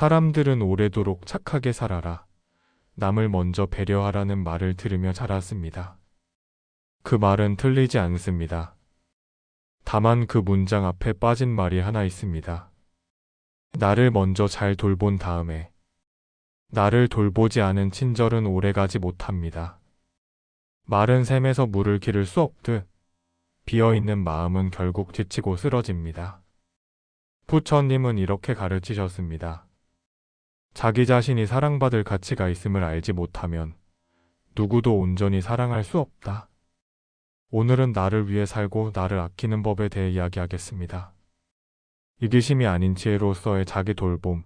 사람들은 오래도록 착하게 살아라, 남을 먼저 배려하라는 말을 들으며 자랐습니다. 그 말은 틀리지 않습니다. 다만 그 문장 앞에 빠진 말이 하나 있습니다. 나를 먼저 잘 돌본 다음에 나를 돌보지 않은 친절은 오래가지 못합니다. 마른 샘에서 물을 기를 수 없듯 비어있는 마음은 결국 지치고 쓰러집니다. 부처님은 이렇게 가르치셨습니다. 자기 자신이 사랑받을 가치가 있음을 알지 못하면 누구도 온전히 사랑할 수 없다. 오늘은 나를 위해 살고 나를 아끼는 법에 대해 이야기하겠습니다. 이기심이 아닌 지혜로서의 자기 돌봄,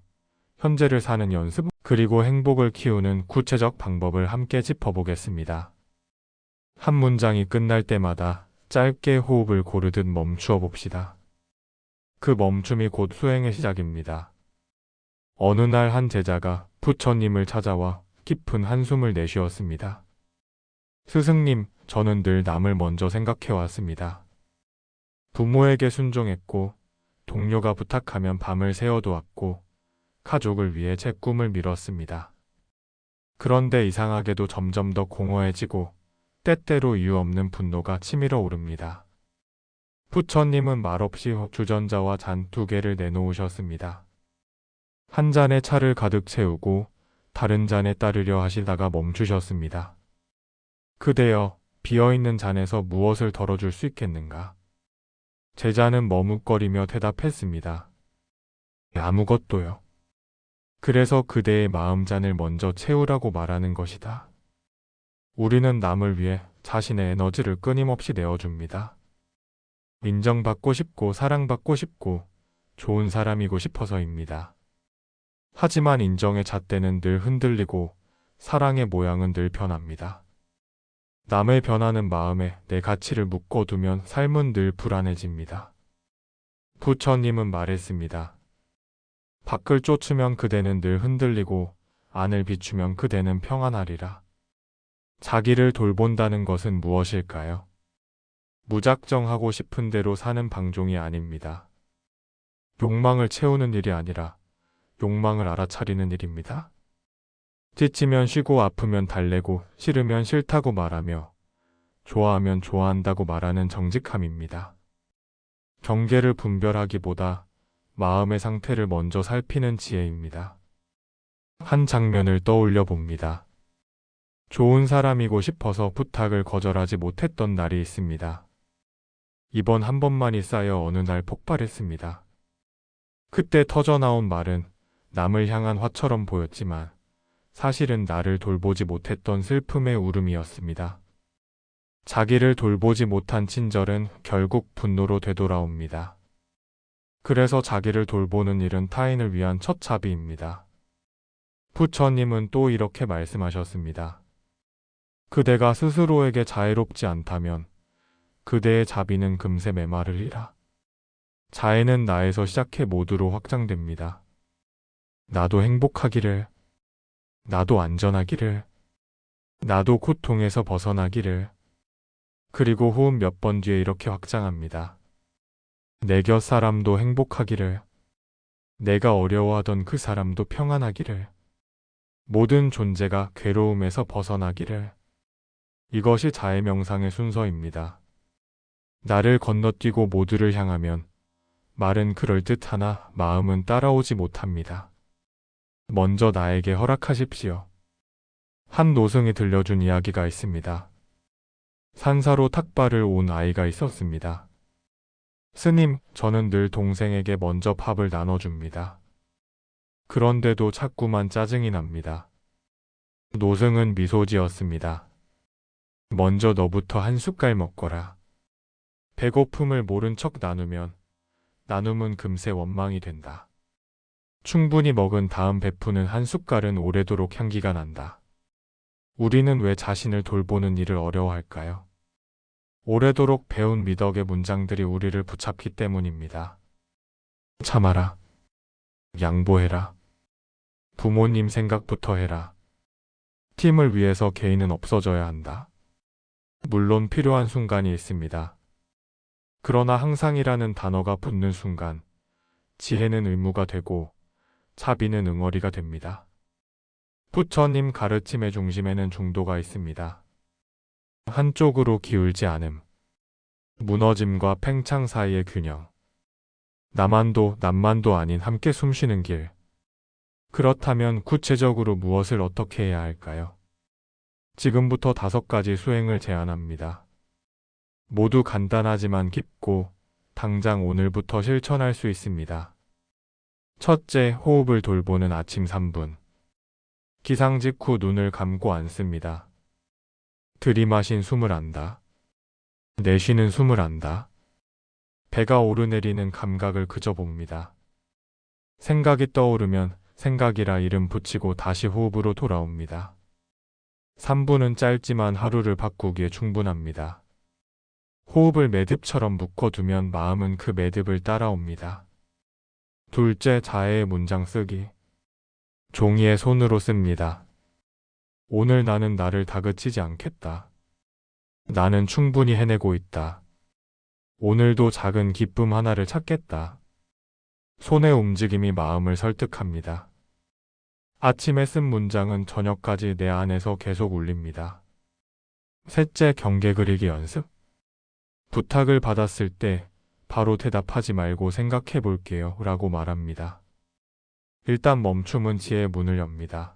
현재를 사는 연습, 그리고 행복을 키우는 구체적 방법을 함께 짚어보겠습니다. 한 문장이 끝날 때마다 짧게 호흡을 고르듯 멈추어 봅시다. 그 멈춤이 곧 수행의 시작입니다. 어느 날 한 제자가 부처님을 찾아와 깊은 한숨을 내쉬었습니다. 스승님, 저는 늘 남을 먼저 생각해 왔습니다. 부모에게 순종했고, 동료가 부탁하면 밤을 새워두었고, 가족을 위해 제 꿈을 미뤘습니다. 그런데 이상하게도 점점 더 공허해지고, 때때로 이유 없는 분노가 치밀어 오릅니다. 부처님은 말없이 주전자와 잔 2개를 내놓으셨습니다. 한 잔에 차를 가득 채우고 다른 잔에 따르려 하시다가 멈추셨습니다. 그대여, 비어있는 잔에서 무엇을 덜어줄 수 있겠는가? 제자는 머뭇거리며 대답했습니다. 아무것도요. 그래서 그대의 마음잔을 먼저 채우라고 말하는 것이다. 우리는 남을 위해 자신의 에너지를 끊임없이 내어줍니다. 인정받고 싶고 사랑받고 싶고 좋은 사람이고 싶어서입니다. 하지만 인정의 잣대는 늘 흔들리고 사랑의 모양은 늘 변합니다. 남의 변하는 마음에 내 가치를 묶어두면 삶은 늘 불안해집니다. 부처님은 말했습니다. 밖을 쫓으면 그대는 늘 흔들리고 안을 비추면 그대는 평안하리라. 자기를 돌본다는 것은 무엇일까요? 무작정 하고 싶은 대로 사는 방종이 아닙니다. 욕망을 채우는 일이 아니라 욕망을 알아차리는 일입니다. 지치면 쉬고 아프면 달래고 싫으면 싫다고 말하며 좋아하면 좋아한다고 말하는 정직함입니다. 경계를 분별하기보다 마음의 상태를 먼저 살피는 지혜입니다. 한 장면을 떠올려 봅니다. 좋은 사람이고 싶어서 부탁을 거절하지 못했던 날이 있습니다. 이번 한 번만이 쌓여 어느 날 폭발했습니다. 그때 터져나온 말은 남을 향한 화처럼 보였지만 사실은 나를 돌보지 못했던 슬픔의 울음이었습니다. 자기를 돌보지 못한 친절은 결국 분노로 되돌아옵니다. 그래서 자기를 돌보는 일은 타인을 위한 첫 자비입니다. 부처님은 또 이렇게 말씀하셨습니다. 그대가 스스로에게 자애롭지 않다면 그대의 자비는 금세 메마르리라. 자애는 나에서 시작해 모두로 확장됩니다. 나도 행복하기를, 나도 안전하기를, 나도 고통에서 벗어나기를. 그리고 호흡 몇 번 뒤에 이렇게 확장합니다. 내 곁 사람도 행복하기를, 내가 어려워하던 그 사람도 평안하기를, 모든 존재가 괴로움에서 벗어나기를. 이것이 자애 명상의 순서입니다. 나를 건너뛰고 모두를 향하면 말은 그럴듯하나 마음은 따라오지 못합니다. 먼저 나에게 허락하십시오. 한 노승이 들려준 이야기가 있습니다. 산사로 탁발을 온 아이가 있었습니다. 스님, 저는 늘 동생에게 먼저 밥을 나눠줍니다. 그런데도 자꾸만 짜증이 납니다. 노승은 미소 지었습니다. 먼저 너부터 한 숟갈 먹거라. 배고픔을 모른 척 나누면 나눔은 금세 원망이 된다. 충분히 먹은 다음 베푸는 한 숟갈은 오래도록 향기가 난다. 우리는 왜 자신을 돌보는 일을 어려워할까요? 오래도록 배운 미덕의 문장들이 우리를 붙잡기 때문입니다. 참아라. 양보해라. 부모님 생각부터 해라. 팀을 위해서 개인은 없어져야 한다. 물론 필요한 순간이 있습니다. 그러나 항상이라는 단어가 붙는 순간 지혜는 의무가 되고 차비는 응어리가 됩니다. 부처님 가르침의 중심에는 중도가 있습니다. 한쪽으로 기울지 않음. 무너짐과 팽창 사이의 균형. 나만도 남만도 아닌 함께 숨쉬는 길. 그렇다면 구체적으로 무엇을 어떻게 해야 할까요? 지금부터 5가지 수행을 제안합니다. 모두 간단하지만 깊고 당장 오늘부터 실천할 수 있습니다. 첫째, 호흡을 돌보는 아침 3분. 기상 직후 눈을 감고 앉습니다. 들이마신 숨을 안다. 내쉬는 숨을 안다. 배가 오르내리는 감각을 그저 봅니다. 생각이 떠오르면 생각이라 이름 붙이고 다시 호흡으로 돌아옵니다. 3분은 짧지만 하루를 바꾸기에 충분합니다. 호흡을 매듭처럼 묶어두면 마음은 그 매듭을 따라옵니다. 둘째, 자해의 문장 쓰기. 종이에 손으로 씁니다. 오늘 나는 나를 다그치지 않겠다. 나는 충분히 해내고 있다. 오늘도 작은 기쁨 하나를 찾겠다. 손의 움직임이 마음을 설득합니다. 아침에 쓴 문장은 저녁까지 내 안에서 계속 울립니다. 셋째, 경계 그리기 연습. 부탁을 받았을 때 바로 대답하지 말고 생각해 볼게요 라고 말합니다. 일단 멈춤은 지혜의 문을 엽니다.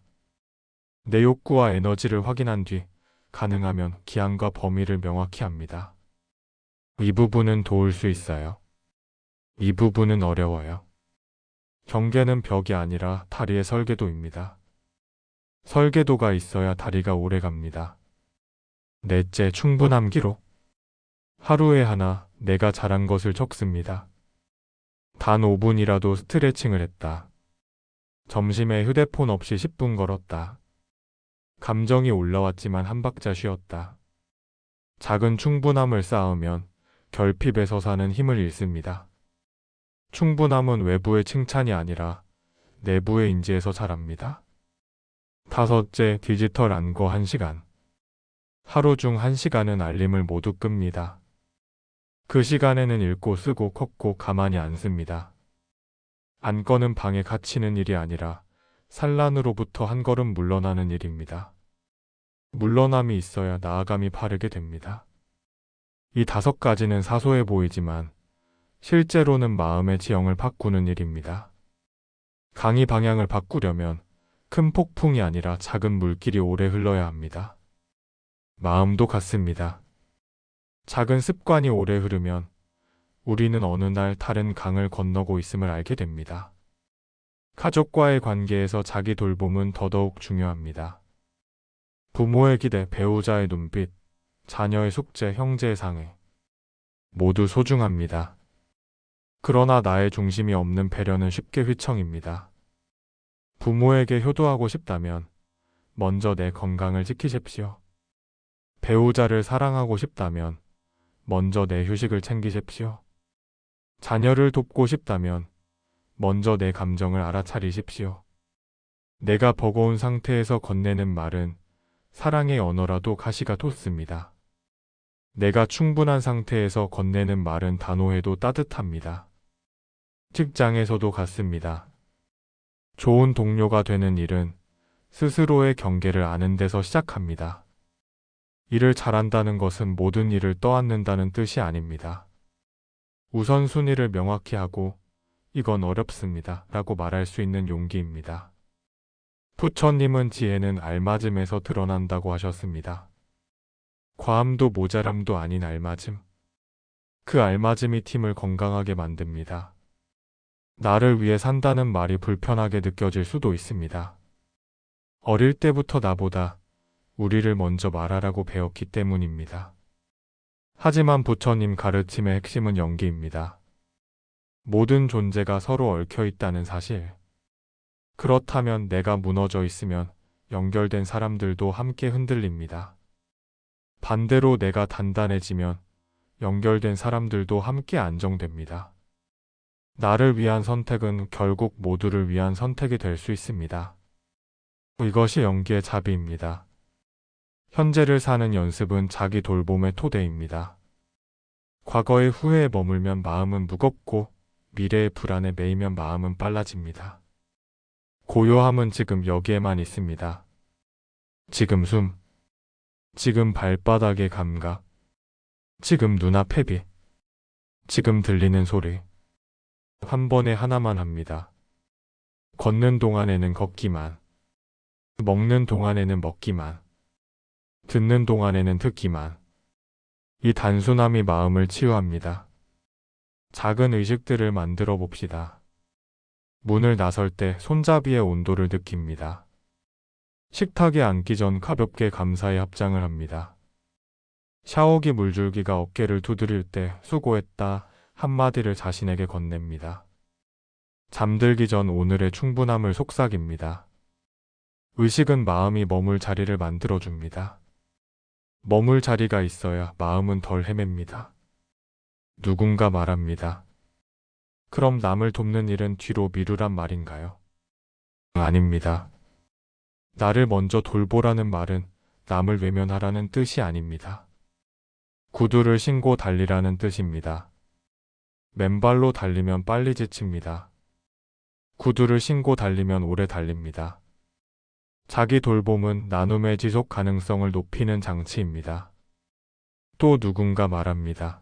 내 욕구와 에너지를 확인한 뒤 가능하면 기한과 범위를 명확히 합니다. 이 부분은 도울 수 있어요. 이 부분은 어려워요. 경계는 벽이 아니라 다리의 설계도입니다. 설계도가 있어야 다리가 오래 갑니다. 넷째, 충분함 기록. 하루에 하나 내가 잘한 것을 적습니다. 단 5분이라도 스트레칭을 했다. 점심에 휴대폰 없이 10분 걸었다. 감정이 올라왔지만 한 박자 쉬었다. 작은 충분함을 쌓으면 결핍에서 사는 힘을 잃습니다. 충분함은 외부의 칭찬이 아니라 내부의 인지에서 자랍니다. 다섯째, 디지털 안거 1시간. 하루 중 1시간은 알림을 모두 끕니다. 그 시간에는 읽고 쓰고 걷고 가만히 안 씁니다. 안건은 방에 갇히는 일이 아니라 산란으로부터 한 걸음 물러나는 일입니다. 물러남이 있어야 나아감이 바르게 됩니다. 이 5가지는 사소해 보이지만 실제로는 마음의 지형을 바꾸는 일입니다. 강의 방향을 바꾸려면 큰 폭풍이 아니라 작은 물길이 오래 흘러야 합니다. 마음도 같습니다. 작은 습관이 오래 흐르면 우리는 어느 날 다른 강을 건너고 있음을 알게 됩니다. 가족과의 관계에서 자기 돌봄은 더더욱 중요합니다. 부모의 기대, 배우자의 눈빛, 자녀의 숙제, 형제의 상해. 모두 소중합니다. 그러나 나의 중심이 없는 배려는 쉽게 휘청입니다. 부모에게 효도하고 싶다면 먼저 내 건강을 지키십시오. 배우자를 사랑하고 싶다면 먼저 내 휴식을 챙기십시오. 자녀를 돕고 싶다면 먼저 내 감정을 알아차리십시오. 내가 버거운 상태에서 건네는 말은 사랑의 언어라도 가시가 돋습니다. 내가 충분한 상태에서 건네는 말은 단호해도 따뜻합니다. 직장에서도 같습니다. 좋은 동료가 되는 일은 스스로의 경계를 아는 데서 시작합니다. 일을 잘한다는 것은 모든 일을 떠안는다는 뜻이 아닙니다. 우선순위를 명확히 하고 이건 어렵습니다 라고 말할 수 있는 용기입니다. 부처님은 지혜는 알맞음에서 드러난다고 하셨습니다. 과함도 모자람도 아닌 알맞음. 그 알맞음이 팀을 건강하게 만듭니다. 나를 위해 산다는 말이 불편하게 느껴질 수도 있습니다. 어릴 때부터 나보다 우리를 먼저 말하라고 배웠기 때문입니다. 하지만 부처님 가르침의 핵심은 연기입니다. 모든 존재가 서로 얽혀 있다는 사실. 그렇다면 내가 무너져 있으면 연결된 사람들도 함께 흔들립니다. 반대로 내가 단단해지면 연결된 사람들도 함께 안정됩니다. 나를 위한 선택은 결국 모두를 위한 선택이 될 수 있습니다. 이것이 연기의 자비입니다. 현재를 사는 연습은 자기 돌봄의 토대입니다. 과거의 후회에 머물면 마음은 무겁고 미래의 불안에 매이면 마음은 빨라집니다. 고요함은 지금 여기에만 있습니다. 지금 숨, 지금 발바닥의 감각, 지금 눈앞의 빛, 지금 들리는 소리. 한 번에 하나만 합니다. 걷는 동안에는 걷기만, 먹는 동안에는 먹기만, 듣는 동안에는 듣기만. 이 단순함이 마음을 치유합니다. 작은 의식들을 만들어 봅시다. 문을 나설 때 손잡이의 온도를 느낍니다. 식탁에 앉기 전 가볍게 감사의 합장을 합니다. 샤워기 물줄기가 어깨를 두드릴 때 수고했다 한마디를 자신에게 건넵니다. 잠들기 전 오늘의 충분함을 속삭입니다. 의식은 마음이 머물 자리를 만들어줍니다. 머물 자리가 있어야 마음은 덜 헤맵니다. 누군가 말합니다. 그럼 남을 돕는 일은 뒤로 미루란 말인가요? 아닙니다. 나를 먼저 돌보라는 말은 남을 외면하라는 뜻이 아닙니다. 구두를 신고 달리라는 뜻입니다. 맨발로 달리면 빨리 지칩니다. 구두를 신고 달리면 오래 달립니다. 자기 돌봄은 나눔의 지속 가능성을 높이는 장치입니다. 또 누군가 말합니다.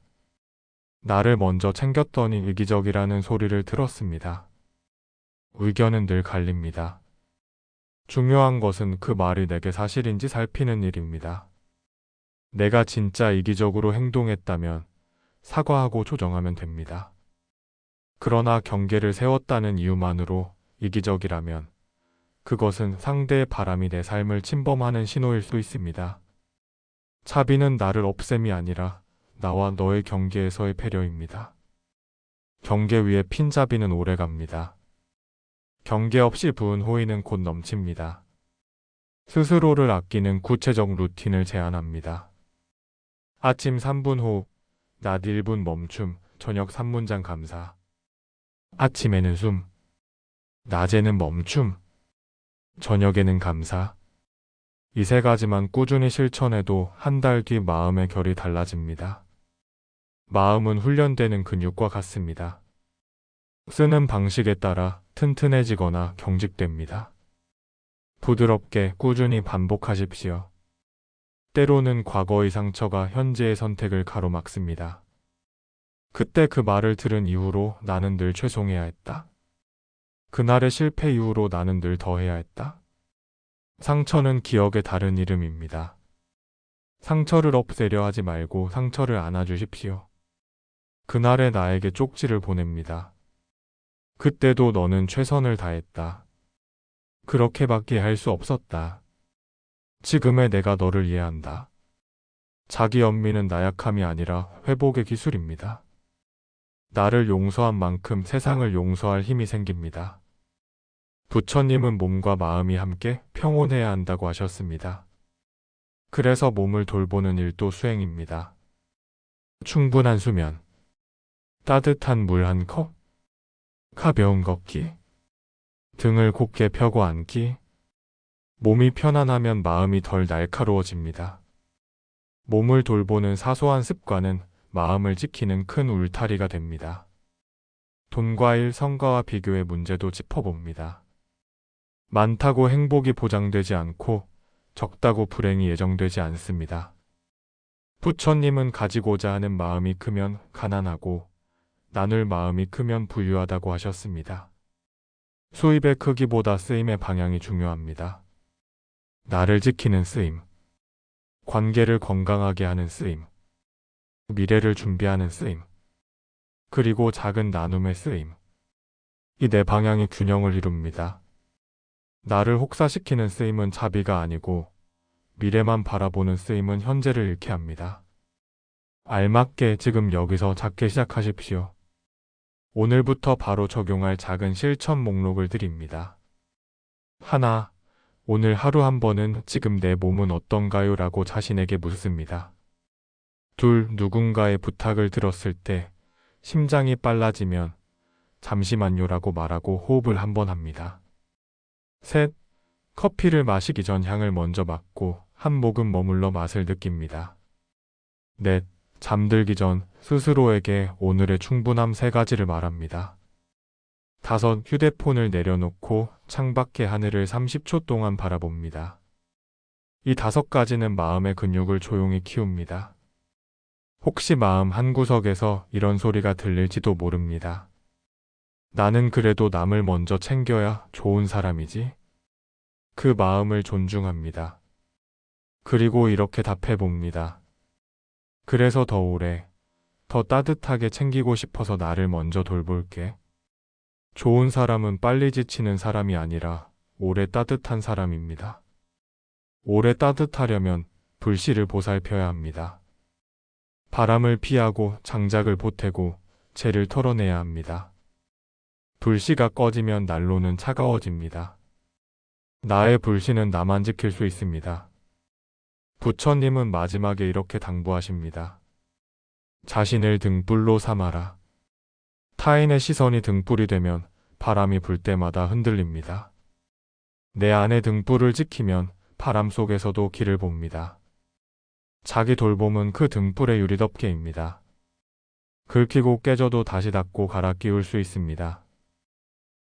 나를 먼저 챙겼더니 이기적이라는 소리를 들었습니다. 의견은 늘 갈립니다. 중요한 것은 그 말이 내게 사실인지 살피는 일입니다. 내가 진짜 이기적으로 행동했다면 사과하고 조정하면 됩니다. 그러나 경계를 세웠다는 이유만으로 이기적이라면 그것은 상대의 바람이 내 삶을 침범하는 신호일 수 있습니다. 차비는 나를 없앰이 아니라 나와 너의 경계에서의 배려입니다. 경계 위에 핀자비는 오래갑니다. 경계 없이 부은 호의는 곧 넘칩니다. 스스로를 아끼는 구체적 루틴을 제안합니다. 아침 3분 호흡, 낮 1분 멈춤, 저녁 3문장 감사. 아침에는 숨, 낮에는 멈춤, 저녁에는 감사. 이 세 가지만 꾸준히 실천해도 한 달 뒤 마음의 결이 달라집니다. 마음은 훈련되는 근육과 같습니다. 쓰는 방식에 따라 튼튼해지거나 경직됩니다. 부드럽게 꾸준히 반복하십시오. 때로는 과거의 상처가 현재의 선택을 가로막습니다. 그때 그 말을 들은 이후로 나는 늘 죄송해야 했다. 그날의 실패 이후로 나는 늘 더 해야 했다. 상처는 기억의 다른 이름입니다. 상처를 없애려 하지 말고 상처를 안아주십시오. 그날의 나에게 쪽지를 보냅니다. 그때도 너는 최선을 다했다. 그렇게밖에 할 수 없었다. 지금의 내가 너를 이해한다. 자기 연민은 나약함이 아니라 회복의 기술입니다. 나를 용서한 만큼 세상을 용서할 힘이 생깁니다. 부처님은 몸과 마음이 함께 평온해야 한다고 하셨습니다. 그래서 몸을 돌보는 일도 수행입니다. 충분한 수면, 따뜻한 물 한 컵, 가벼운 걷기, 등을 곧게 펴고 앉기. 몸이 편안하면 마음이 덜 날카로워집니다. 몸을 돌보는 사소한 습관은 마음을 지키는 큰 울타리가 됩니다. 돈과 일, 성과와 비교의 문제도 짚어봅니다. 많다고 행복이 보장되지 않고 적다고 불행이 예정되지 않습니다. 부처님은 가지고자 하는 마음이 크면 가난하고 나눌 마음이 크면 부유하다고 하셨습니다. 수입의 크기보다 쓰임의 방향이 중요합니다. 나를 지키는 쓰임, 관계를 건강하게 하는 쓰임, 미래를 준비하는 쓰임, 그리고 작은 나눔의 쓰임. 이 네 방향이 균형을 이룹니다. 나를 혹사시키는 쓰임은 자비가 아니고 미래만 바라보는 쓰임은 현재를 잃게 합니다. 알맞게 지금 여기서 작게 시작하십시오. 오늘부터 바로 적용할 작은 실천 목록을 드립니다. 하나, 오늘 하루 한 번은 지금 내 몸은 어떤가요? 라고 자신에게 묻습니다. 둘, 누군가의 부탁을 들었을 때 심장이 빨라지면 잠시만요 라고 말하고 호흡을 한 번 합니다. 셋, 커피를 마시기 전 향을 먼저 맡고 한 모금 머물러 맛을 느낍니다. 넷, 잠들기 전 스스로에게 오늘의 충분함 3가지를 말합니다. 5. 휴대폰을 내려놓고 창밖의 하늘을 30초 동안 바라봅니다. 이 5가지는 마음의 근육을 조용히 키웁니다. 혹시 마음 한구석에서 이런 소리가 들릴지도 모릅니다. 나는 그래도 남을 먼저 챙겨야 좋은 사람이지. 그 마음을 존중합니다. 그리고 이렇게 답해봅니다. 그래서 더 오래, 더 따뜻하게 챙기고 싶어서 나를 먼저 돌볼게. 좋은 사람은 빨리 지치는 사람이 아니라 오래 따뜻한 사람입니다. 오래 따뜻하려면 불씨를 보살펴야 합니다. 바람을 피하고 장작을 보태고 재를 털어내야 합니다. 불씨가 꺼지면 난로는 차가워집니다. 나의 불씨는 나만 지킬 수 있습니다. 부처님은 마지막에 이렇게 당부하십니다. 자신을 등불로 삼아라. 타인의 시선이 등불이 되면 바람이 불 때마다 흔들립니다. 내 안의 등불을 지키면 바람 속에서도 길을 봅니다. 자기 돌봄은 그 등불의 유리덮개입니다. 긁히고 깨져도 다시 닦고 갈아 끼울 수 있습니다.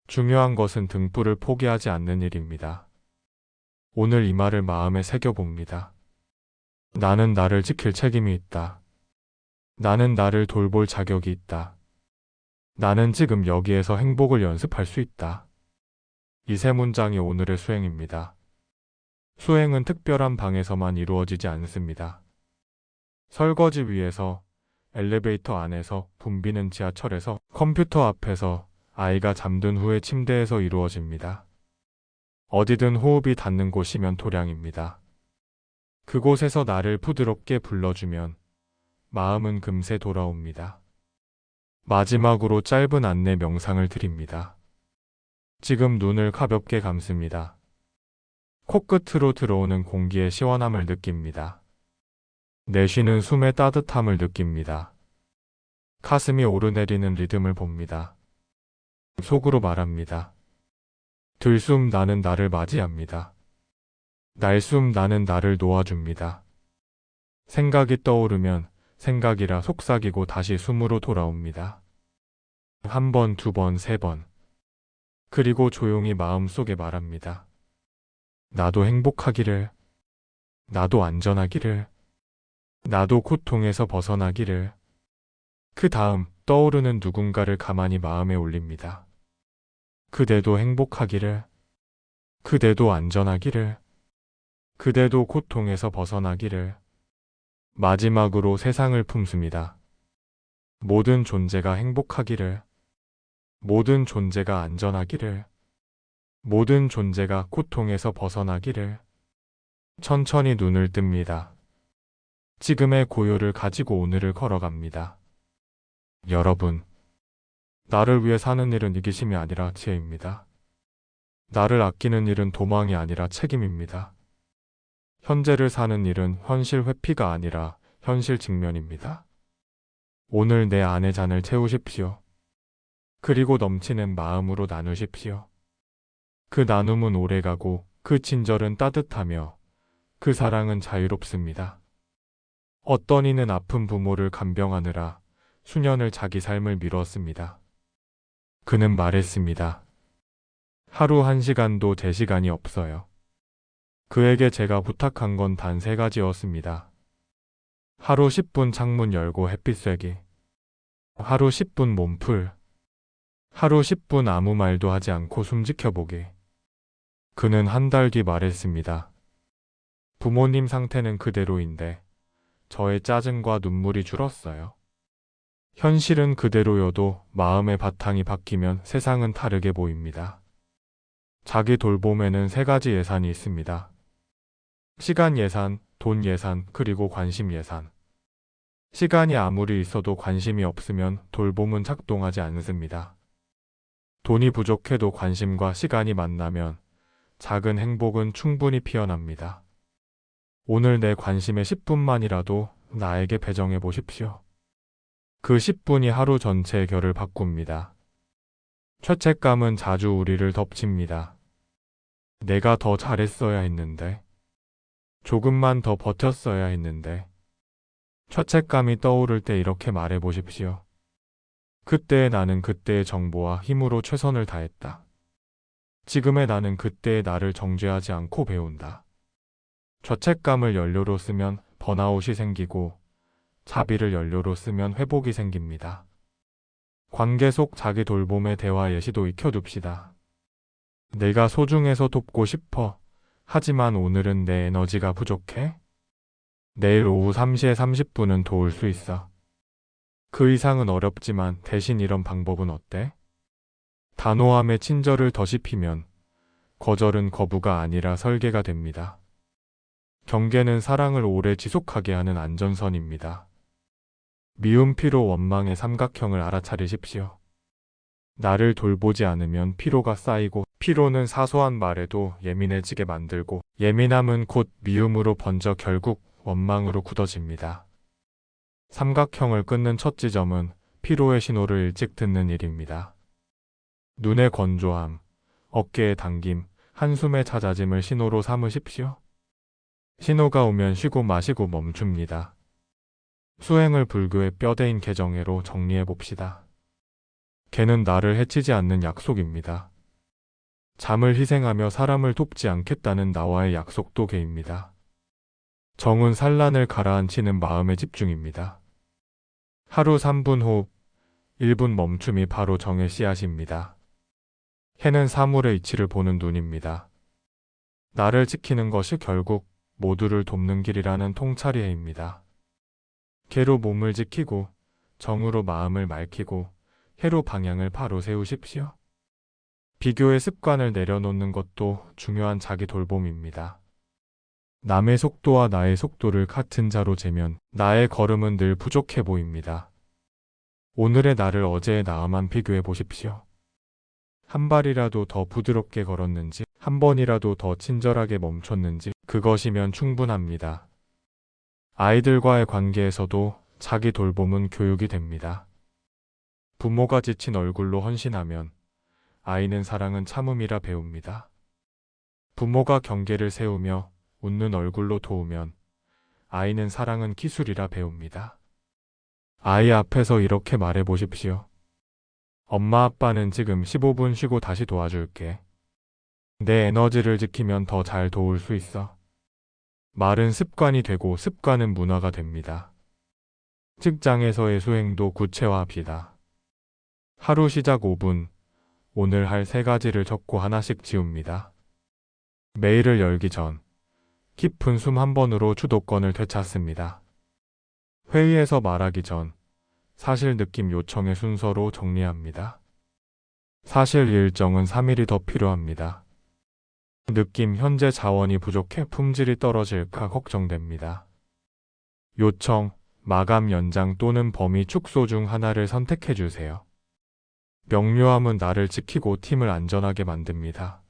중요한 것은 등불을 포기하지 않는 일입니다. 오늘 이 말을 마음에 새겨봅니다. 나는 나를 지킬 책임이 있다. 나는 나를 돌볼 자격이 있다. 나는 지금 여기에서 행복을 연습할 수 있다. 이 세 문장이 오늘의 수행입니다. 수행은 특별한 방에서만 이루어지지 않습니다. 설거지 위에서, 엘리베이터 안에서, 붐비는 지하철에서, 컴퓨터 앞에서, 아이가 잠든 후에 침대에서 이루어집니다. 어디든 호흡이 닿는 곳이면 도량입니다. 그곳에서 나를 부드럽게 불러주면 마음은 금세 돌아옵니다. 마지막으로 짧은 안내 명상을 드립니다. 지금 눈을 가볍게 감습니다. 코끝으로 들어오는 공기의 시원함을 느낍니다. 내쉬는 숨의 따뜻함을 느낍니다. 가슴이 오르내리는 리듬을 봅니다. 속으로 말합니다. 들숨 나는 나를 맞이합니다. 날숨 나는 나를 놓아줍니다. 생각이 떠오르면 생각이라 속삭이고 다시 숨으로 돌아옵니다. 1번, 2번, 3번. 그리고 조용히 마음속에 말합니다. 나도 행복하기를. 나도 안전하기를. 나도 고통에서 벗어나기를. 그 다음 떠오르는 누군가를 가만히 마음에 올립니다. 그대도 행복하기를. 그대도 안전하기를. 그대도 고통에서 벗어나기를. 마지막으로 세상을 품습니다. 모든 존재가 행복하기를. 모든 존재가 안전하기를. 모든 존재가 고통에서 벗어나기를. 천천히 눈을 뜹니다. 지금의 고요를 가지고 오늘을 걸어갑니다. 여러분, 나를 위해 사는 일은 이기심이 아니라 지혜입니다. 나를 아끼는 일은 도망이 아니라 책임입니다. 현재를 사는 일은 현실 회피가 아니라 현실 직면입니다. 오늘 내 안의 잔을 채우십시오. 그리고 넘치는 마음으로 나누십시오. 그 나눔은 오래가고 그 친절은 따뜻하며 그 사랑은 자유롭습니다. 어떤 이는 아픈 부모를 간병하느라 수년을 자기 삶을 미뤘습니다. 그는 말했습니다. 하루 1시간도 제 시간이 없어요. 그에게 제가 부탁한 건 단 3가지였습니다. 하루 10분 창문 열고 햇빛 쐬기. 하루 10분 몸풀. 하루 10분 아무 말도 하지 않고 숨 지켜보기. 그는 1달 뒤 말했습니다. 부모님 상태는 그대로인데 저의 짜증과 눈물이 줄었어요. 현실은 그대로여도 마음의 바탕이 바뀌면 세상은 다르게 보입니다. 자기 돌봄에는 3가지 예산이 있습니다. 시간 예산, 돈 예산, 그리고 관심 예산. 시간이 아무리 있어도 관심이 없으면 돌봄은 작동하지 않습니다. 돈이 부족해도 관심과 시간이 만나면 작은 행복은 충분히 피어납니다. 오늘 내 관심의 10분만이라도 나에게 배정해 보십시오. 그 10분이 하루 전체의 결을 바꿉니다. 죄책감은 자주 우리를 덮칩니다. 내가 더 잘했어야 했는데, 조금만 더 버텼어야 했는데, 죄책감이 떠오를 때 이렇게 말해 보십시오. 그때의 나는 그때의 정보와 힘으로 최선을 다했다. 지금의 나는 그때의 나를 정죄하지 않고 배운다. 죄책감을 연료로 쓰면 번아웃이 생기고 자비를 연료로 쓰면 회복이 생깁니다. 관계 속 자기 돌봄의 대화 예시도 익혀둡시다. 내가 소중해서 돕고 싶어. 하지만 오늘은 내 에너지가 부족해. 내일 오후 3시에 30분은 도울 수 있어. 그 이상은 어렵지만 대신 이런 방법은 어때? 단호함에 친절을 더씹히면 거절은 거부가 아니라 설계가 됩니다. 경계는 사랑을 오래 지속하게 하는 안전선입니다. 미움, 피로, 원망의 삼각형을 알아차리십시오. 나를 돌보지 않으면 피로가 쌓이고, 피로는 사소한 말에도 예민해지게 만들고, 예민함은 곧 미움으로 번져 결국 원망으로 굳어집니다. 삼각형을 끊는 첫 지점은 피로의 신호를 일찍 듣는 일입니다. 눈의 건조함, 어깨의 당김, 한숨의 잦아짐을 신호로 삼으십시오. 신호가 오면 쉬고 마시고 멈춥니다. 수행을 불교의 뼈대인 개정애로 정리해 봅시다. 개는 나를 해치지 않는 약속입니다. 잠을 희생하며 사람을 돕지 않겠다는 나와의 약속도 개입니다. 정은 산란을 가라앉히는 마음의 집중입니다. 하루 3분 호흡, 1분 멈춤이 바로 정의 씨앗입니다. 해는 사물의 이치를 보는 눈입니다. 나를 지키는 것이 결국 모두를 돕는 길이라는 통찰이 해입니다. 개로 몸을 지키고 정으로 마음을 맑히고 해로 방향을 바로 세우십시오. 비교의 습관을 내려놓는 것도 중요한 자기 돌봄입니다. 남의 속도와 나의 속도를 같은 자로 재면 나의 걸음은 늘 부족해 보입니다. 오늘의 나를 어제의 나와만 비교해 보십시오. 한 발이라도 더 부드럽게 걸었는지, 한 번이라도 더 친절하게 멈췄는지, 그것이면 충분합니다. 아이들과의 관계에서도 자기 돌봄은 교육이 됩니다. 부모가 지친 얼굴로 헌신하면 아이는 사랑은 참음이라 배웁니다. 부모가 경계를 세우며 웃는 얼굴로 도우면 아이는 사랑은 기술이라 배웁니다. 아이 앞에서 이렇게 말해 보십시오. 엄마 아빠는 지금 15분 쉬고 다시 도와줄게. 내 에너지를 지키면 더 잘 도울 수 있어. 말은 습관이 되고 습관은 문화가 됩니다. 직장에서의 수행도 구체화합시다. 하루 시작 5분, 오늘 할 3가지를 적고 하나씩 지웁니다. 메일을 열기 전, 깊은 숨 한 번으로 주도권을 되찾습니다. 회의에서 말하기 전, 사실 느낌 요청의 순서로 정리합니다. 사실 일정은 3일이 더 필요합니다. 느낌 현재 자원이 부족해 품질이 떨어질까 걱정됩니다. 요청, 마감 연장 또는 범위 축소 중 하나를 선택해 주세요. 명료함은 나를 지키고 팀을 안전하게 만듭니다.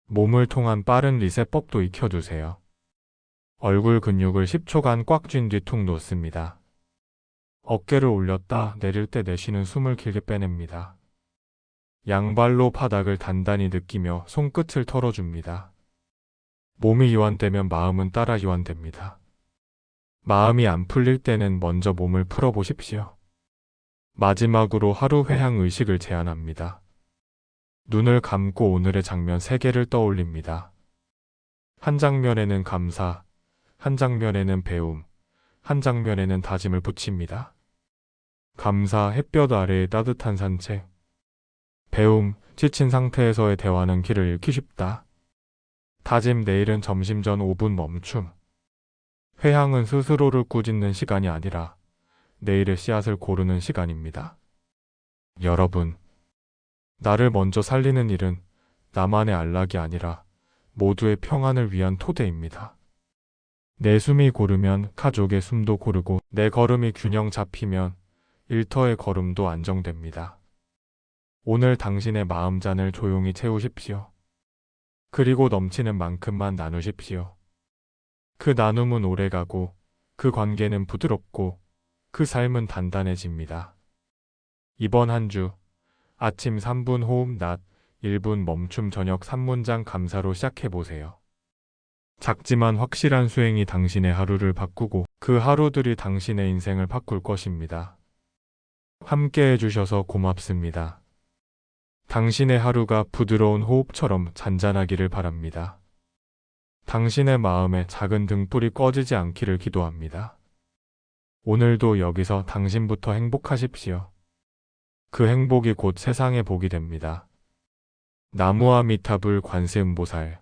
몸을 통한 빠른 리셋법도 익혀두세요. 얼굴 근육을 10초간 꽉 쥔 뒤 툭 놓습니다. 어깨를 올렸다 내릴 때 내쉬는 숨을 길게 빼냅니다. 양발로 바닥을 단단히 느끼며 손끝을 털어줍니다. 몸이 이완되면 마음은 따라 이완됩니다. 마음이 안 풀릴 때는 먼저 몸을 풀어보십시오. 마지막으로 하루 회향 의식을 제안합니다. 눈을 감고 오늘의 장면 3개를 떠올립니다. 한 장면에는 감사, 한 장면에는 배움, 한 장면에는 다짐을 붙입니다. 감사, 햇볕 아래의 따뜻한 산책. 배움, 지친 상태에서의 대화는 길을 잃기 쉽다. 다짐, 내일은 점심 전 5분 멈춤. 회향은 스스로를 꾸짖는 시간이 아니라 내일의 씨앗을 고르는 시간입니다. 여러분, 나를 먼저 살리는 일은 나만의 안락이 아니라 모두의 평안을 위한 토대입니다. 내 숨이 고르면 가족의 숨도 고르고 내 걸음이 균형 잡히면 일터의 걸음도 안정됩니다. 오늘 당신의 마음잔을 조용히 채우십시오. 그리고 넘치는 만큼만 나누십시오. 그 나눔은 오래가고 그 관계는 부드럽고 그 삶은 단단해집니다. 이번 한 주 아침 3분 호흡, 낮 1분 멈춤, 저녁 3문장 감사로 시작해보세요. 작지만 확실한 수행이 당신의 하루를 바꾸고 그 하루들이 당신의 인생을 바꿀 것입니다. 함께 해주셔서 고맙습니다. 당신의 하루가 부드러운 호흡처럼 잔잔하기를 바랍니다. 당신의 마음에 작은 등불이 꺼지지 않기를 기도합니다. 오늘도 여기서 당신부터 행복하십시오. 그 행복이 곧 세상의 복이 됩니다. 나무아미타불 관세음보살